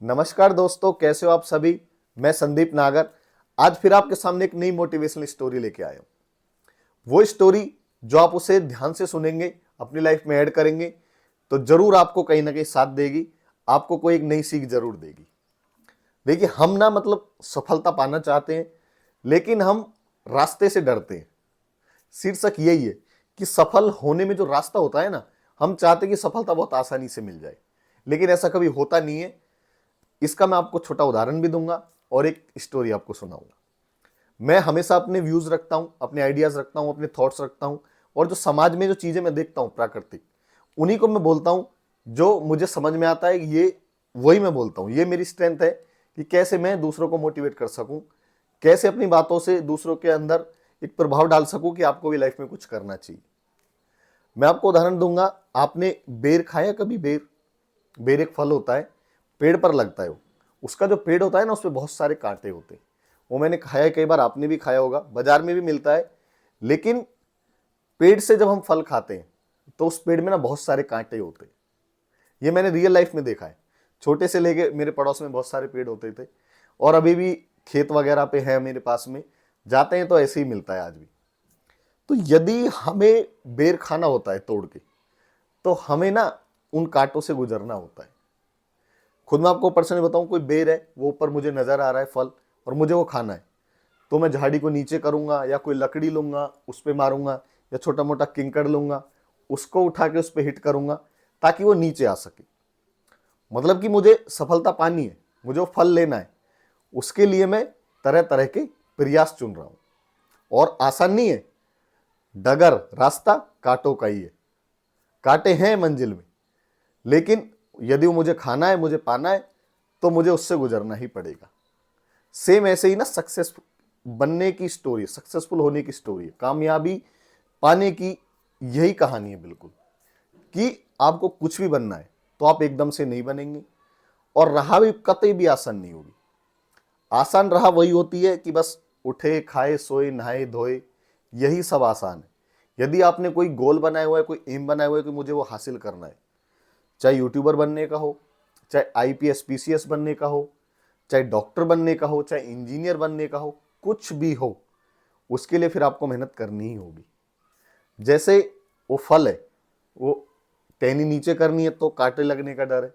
नमस्कार दोस्तों, कैसे हो आप सभी। मैं संदीप नागर आज फिर आपके सामने एक नई मोटिवेशनल स्टोरी लेके आया हूं। वो स्टोरी जो आप उसे ध्यान से सुनेंगे, अपनी लाइफ में ऐड करेंगे तो जरूर आपको कहीं ना कहीं साथ देगी, आपको कोई एक नई सीख जरूर देगी। देखिए, हम ना मतलब सफलता पाना चाहते हैं, लेकिन हम रास्ते से डरते हैं। शीर्षक यही है कि सफल होने में जो रास्ता होता है ना, हम चाहते हैं कि सफलता बहुत आसानी से मिल जाए, लेकिन ऐसा कभी होता नहीं है। इसका मैं आपको छोटा उदाहरण भी दूंगा और एक स्टोरी आपको सुनाऊंगा। मैं हमेशा अपने व्यूज रखता हूं, अपने आइडियाज रखता हूं, अपने थॉट्स रखता हूं, और जो समाज में जो चीजें मैं देखता हूं प्राकृतिक, उन्हीं को मैं बोलता हूं। जो मुझे समझ में आता है ये वही मैं बोलता हूं। ये मेरी स्ट्रेंथ है कि कैसे मैं दूसरों को मोटिवेट कर सकूं, कैसे अपनी बातों से दूसरों के अंदर एक प्रभाव डाल सकूं कि आपको भी लाइफ में कुछ करना चाहिए। मैं आपको उदाहरण दूंगा। आपने बेर खाया कभी? बेर बेर एक फल होता है, पेड़ पर लगता है वो। उसका जो पेड़ होता है ना, उसपे बहुत सारे कांटे होते हैं। वो मैंने खाया है कई बार, आपने भी खाया होगा, बाजार में भी मिलता है। लेकिन पेड़ से जब हम फल खाते हैं तो उस पेड़ में ना बहुत सारे कांटे होते हैं। ये मैंने रियल लाइफ में देखा है। छोटे से लेके मेरे पड़ोस में बहुत सारे पेड़ होते थे, और अभी भी खेत वगैरह पे है मेरे पास में, जाते हैं तो ऐसे ही मिलता है आज भी। तो यदि हमें बेर खाना होता है तोड़ के, तो हमें ना उन कांटों से गुजरना होता है। खुद मैं आपको पर्सनली बताऊं, कोई बेर है, वो ऊपर मुझे नजर आ रहा है फल, और मुझे वो खाना है, तो मैं झाड़ी को नीचे करूंगा, या कोई लकड़ी लूंगा उस पर मारूंगा, या छोटा मोटा किंकड़ लूंगा, उसको उठा के उस पर हिट करूंगा ताकि वो नीचे आ सके। मतलब कि मुझे सफलता पानी है, मुझे वो फल लेना है। उसके लिए मैं तरह तरह के प्रयास चुन रहा हूं, और आसान नहीं है। डगर रास्ता कांटों का ही है, कांटे हैं मंजिल में, लेकिन यदि वो मुझे खाना है, मुझे पाना है, तो मुझे उससे गुजरना ही पड़ेगा। सेम ऐसे ही ना सक्सेस बनने की स्टोरी, सक्सेसफुल होने की स्टोरी, कामयाबी पाने की यही कहानी है बिल्कुल। कि आपको कुछ भी बनना है तो आप एकदम से नहीं बनेंगे, और राह भी कतई भी आसान नहीं होगी। आसान राह वही होती है कि बस उठे, खाए, सोए, नहाए, धोए, यही सब आसान है। यदि आपने कोई गोल बनाया हुआ है, कोई एम बनाया हुआ है कि मुझे वो हासिल करना है, चाहे यूट्यूबर बनने का हो, चाहे आईपीएस पीसीएस बनने का हो, चाहे डॉक्टर बनने का हो, चाहे इंजीनियर बनने का हो, कुछ भी हो, उसके लिए फिर आपको मेहनत करनी ही होगी। जैसे वो फल है, वो टहनी नीचे करनी है तो कांटे लगने का डर है।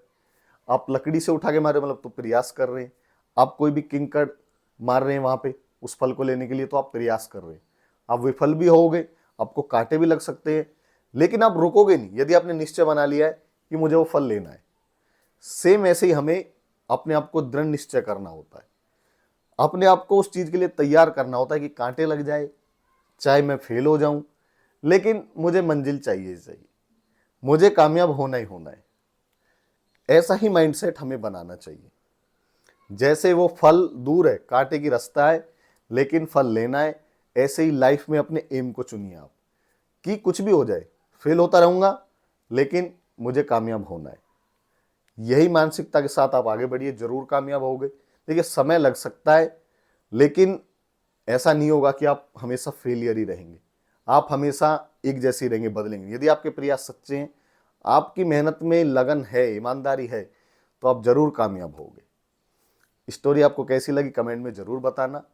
आप लकड़ी से उठा के मारे मतलब तो प्रयास कर रहे हैं। आप कोई भी किंकड़ मार रहे हैं वहां पे उस फल को लेने के लिए, तो आप प्रयास कर रहे हैं। आप विफल भी होगे, आपको कांटे भी लग सकते हैं, लेकिन आप रुकोगे नहीं यदि आपने निश्चय बना लिया है कि मुझे वो फल लेना है। सेम ऐसे ही हमें अपने आप को दृढ़ निश्चय करना होता है। अपने आप को उस चीज के लिए तैयार करना होता है कि कांटे लग जाए, चाहे मैं फेल हो जाऊं, लेकिन मुझे मंजिल चाहिए ही चाहिए, मुझे कामयाब होना ही होना है। ऐसा ही माइंडसेट हमें बनाना चाहिए। जैसे वो फल दूर है, कांटे की रास्ता है, लेकिन फल लेना है, ऐसे ही लाइफ में अपने एम को चुनिए आप, कि कुछ भी हो जाए, फेल होता रहूंगा, लेकिन मुझे कामयाब होना है। यही मानसिकता के साथ आप आगे बढ़िए, जरूर कामयाब होगे। देखिए, समय लग सकता है, लेकिन ऐसा नहीं होगा कि आप हमेशा फेलियर ही रहेंगे। आप हमेशा एक जैसे ही रहेंगे, बदलेंगे। यदि आपके प्रयास सच्चे हैं, आपकी मेहनत में लगन है, ईमानदारी है, तो आप जरूर कामयाब होगे। स्टोरी आपको कैसी लगी कमेंट में जरूर बताना,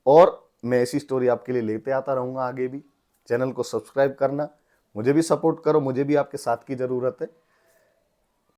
और मैं ऐसी स्टोरी आपके लिए लेते आता रहूंगा आगे भी। चैनल को सब्सक्राइब करना, मुझे भी सपोर्ट करो, मुझे भी आपके साथ की जरूरत है।